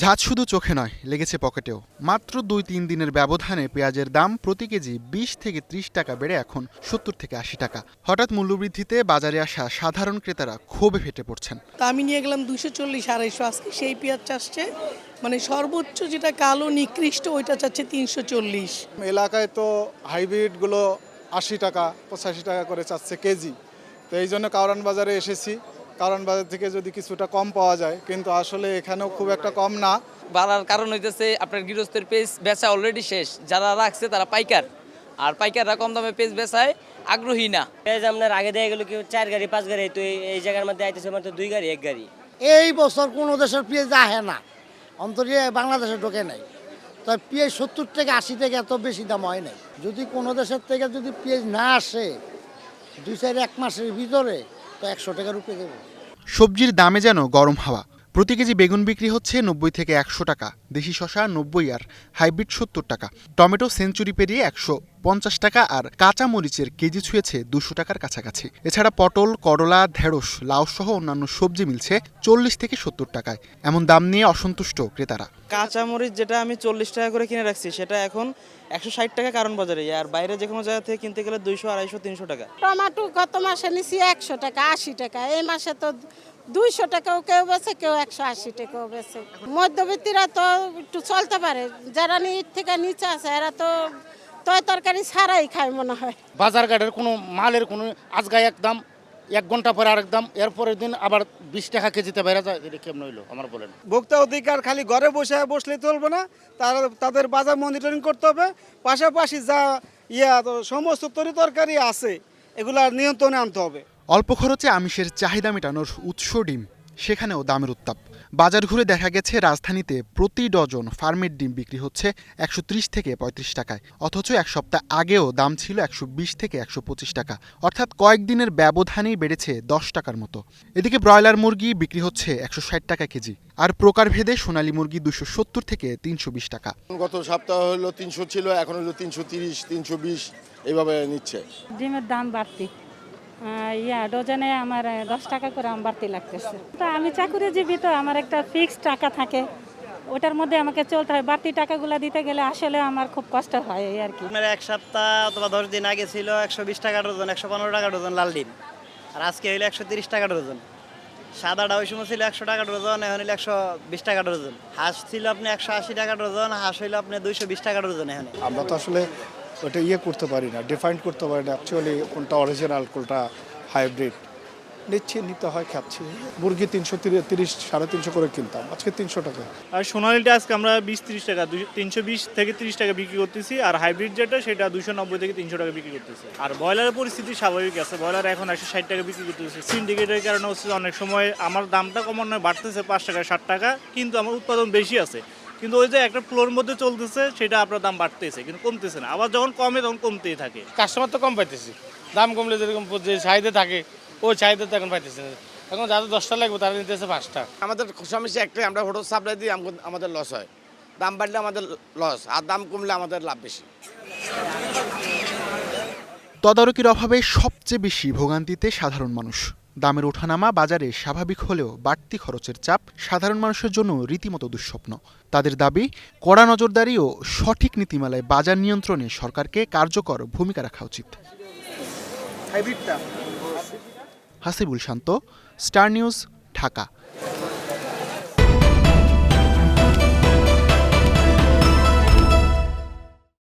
ঝাঁজ শুধু চোখে নয়, লেগেছে পকেটেও। মাত্র ২-৩ দিনের ব্যবধানে পেঁয়াজের দাম প্রতি কেজি ২০ থেকে ৩০ টাকা বেড়ে এখন ৭০ থেকে ৮০ টাকা। হঠাৎ মূল্যবৃদ্ধিতে বাজারে আসা সাধারণ ক্রেতারা ক্ষোভে ফেটে পড়ছেন। আমি নিয়ে গেলাম ২৪০-২৫০, আজকে সেই পেঁয়াজ চাচ্ছে মানে সর্বোচ্চ যেটা কালো নিকৃষ্ট ওইটা চাচ্ছে ৩৪০। এলাকায় তো হাইব্রিডগুলো ৮০ টাকা ৮৫ টাকা করে চাচ্ছে কেজি। তো এই জন্য কারওয়ান বাজারে এসেছি। কারওয়ান বাজার থেকে যদি কিছুটা কম পাওয়া যায়, কিন্তু আসলে এখানেও খুব একটা কম না। বাড়ার কারণ হইতেছে আপনার গৃহস্থের পেঁয়াজ বেচা অলরেডি শেষ, যারা রাখছে তারা পাইকার, আর পাইকাররা কম দামে পেঁয়াজ বেচায় আগ্রহী না। পেঁয়াজ আপনার আগে দিয়ে গেল কি 4 গাড়ি 5 গাড়ি, তো এই জায়গার মধ্যে আইতেছে মাত্র 2 গাড়ি 1 গাড়ি। এই বছর কোনো দেশের পেঁয়াজ আহে না, অন্তরে বাংলাদেশে ঢোকে নাই। তো পেঁয়াজ 70 থেকে 80 থেকে এত বেশি দাম হয় নাই। যদি কোনো দেশের থেকে যদি পেঁয়াজ না আসে 2-1 মাসের ভিতরে, তো 100 টাকার উপরে দেবো। সবজির দামে যেন গরম হাওয়া। প্রতি কেজি বেগুন বিক্রি হচ্ছে ৯০ থেকে ১০০ টাকা, দেশি শসা ৯০ আর হাইব্রিড ৭০ টাকা। টমেটো সেঞ্চুরি পেরিয়ে ১৫০ টাকা আর কাঁচা মরিচের কেজি ছুঁয়েছে ২০০ টাকার কাছাকাছি। এছাড়া পটল, করলা, ঢেঁড়স, লাউ সহ অন্যান্য সবজি মিলছে ৪০ থেকে ৭০ টাকায়। এমন দাম নিয়ে অসন্তুষ্ট ক্রেতারা। কাঁচা মরিচ যেটা আমি ৪০ টাকা করে কিনে রাখছি, সেটা এখন ১৬০ টাকা কারণ বাজারে, আর বাইরে যে কোনো জায়গা থেকে কিনতে গেলে ২০০, ২৫০, ৩০০ টাকা। টমেটো গত মাসে নিছি ১০০ টাকা, ৮০ টাকা। এই মাসে তো ২০০ টাকাও কেউ বেছে, কেউ ১৮০ টাকাও বেছে। মধ্যবিত্তরা তো একটু চলতে পারে, যারা নিচ থেকে নিচে আছে এরা তো তরকারি ছাড়াই খায় মনে হয়। বাজার ঘাটের কোনো মালের কোনো আজগায় একদম, 1 ঘন্টা পরে আরেক দাম, এরপরের দিন আবার 20 টাকা কেজিতে বেড়ে যায়। এটা কেমন হইলো আমার বলেন? ভোক্তা অধিকার খালি ঘরে বসলে চলবে না, তাদের বাজার মনিটরিং করতে হবে। পাশাপাশি যা সমস্ত তরকারি আছে এগুলা নিয়ন্ত্রণে আনতে হবে। অল্প খরচে আমিষের চাহিদা মেটানোর উৎস ডিম, সেখানেও দামের উত্তাপ। বাজার ঘুরে দেখা গেছে রাজধানীতে প্রতি ডজন ফার্মের ডিম বিক্রি হচ্ছে ১৩০ থেকে ৩৫ টাকায়, অথচ এক সপ্তাহ আগেও দাম ছিল ১২০ থেকে ১২৫ টাকা। অর্থাৎ কয়েকদিনের ব্যবধানেই বেড়েছে ১০ টাকার মতো। এদিকে ব্রয়লার মুরগি বিক্রি হচ্ছে ১৬০ টাকা কেজি, আর প্রকারভেদে সোনালী মুরগি ২৭০ থেকে ৩২০ টাকা। গত সপ্তাহ হলো ৩০০ ছিল, এখন হলো ৩৩০, ৩২০ এইভাবে নিচ্ছে। ডিমের দাম বাড়তি, ডজনে আমার 10 টাকা করে বাড়তি লাগতেছে। তো আমি চাকুরিজীবী, তো আমার একটা ফিক্সড টাকা থাকে, ওটার মধ্যে আমাকে চলতে হয়। বাড়তি টাকাগুলো দিতে গেলে আসলে আমার খুব কষ্ট হয় এই আর কি। আপনার 1 সপ্তাহ অথবা 10 দিন আগে ছিল 120 টাকা ডজন, 115 টাকা ডজন লাল ডিম, আর আজকে হইলো 130 টাকা ডজন। সাদাটা ওই সময় ছিল 100 টাকা ডজন, এখন হইলো 120 টাকা ডজন। হাঁস ছিল আপনি 180 টাকা ডজন, হাঁস হইলো আপনি 220 টাকা ডজন। এখন আমরা তো আসলে ওটা করতে পারি না, ডিফাইন করতে পারি না অ্যাকচুয়ালি কোনটা অরিজিনাল কোনটা হাইব্রিড। নিতে হয়, খাচ্ছি। মুরগি ৩৩০, ৩৫০ করে কিনতাম, আজকে ৩০০ টাকা। আর সোনালিটা আজকে আমরা ২০-৩০ টাকা, ৩২০ থেকে ৩০ টাকা বিক্রি করতেছি, আর হাইব্রিড যেটা সেটা ২৯০ থেকে ৩০০ টাকা বিক্রি করতেছি। আর ব্রয়লারের পরিস্থিতি স্বাভাবিক আছে, ব্রয়লার এখন ১৬০ টাকা বিক্রি করতেছে। সিন্ডিকেটের কারণে হচ্ছে অনেক সময় আমার দামটা কমানো বাড়তেছে ৫ টাকা ৬০ টাকা, কিন্তু আমার উৎপাদন বেশি আছে, কিন্তু ওই যে একটা ফ্লোর মধ্যে চলতেছে, সেটা আপনার দাম বাড়তেছে কিন্তু কমতেছে না। আবার যখন কমে তখন কমতেই থাকে। কাস্টমার তো কম পাইতেছি, দাম কমলে যেরকম যে চাহিদা থাকে ওই চাহিদা তো এখন পাইতেছে না। এখন যাদের 10টা লাগবে তারা নিতেছে 5টা। আমাদের সমস্যা একটাই, আমরা হোটেল সাপ্লাই দিই, আমাদের লস হয়। দাম বাড়লে আমাদের লস, আর দাম কমলে আমাদের লাভ বেশি। তদারকির অভাবে সবচেয়ে বেশি ভোগান্তিতে সাধারণ মানুষ। দামের ওঠানামা বাজারে স্বাভাবিক হলেও বাড়তি খরচের চাপ সাধারণ মানুষের জন্য রীতিমতো দুঃস্বপ্ন। তাদের দাবি, কড়া নজরদারি ও সঠিক নীতিমালায় বাজার নিয়ন্ত্রণে সরকারকে কার্যকর ভূমিকা রাখা উচিত। হাসিবুল শান্ত, স্টার নিউজ, ঢাকা।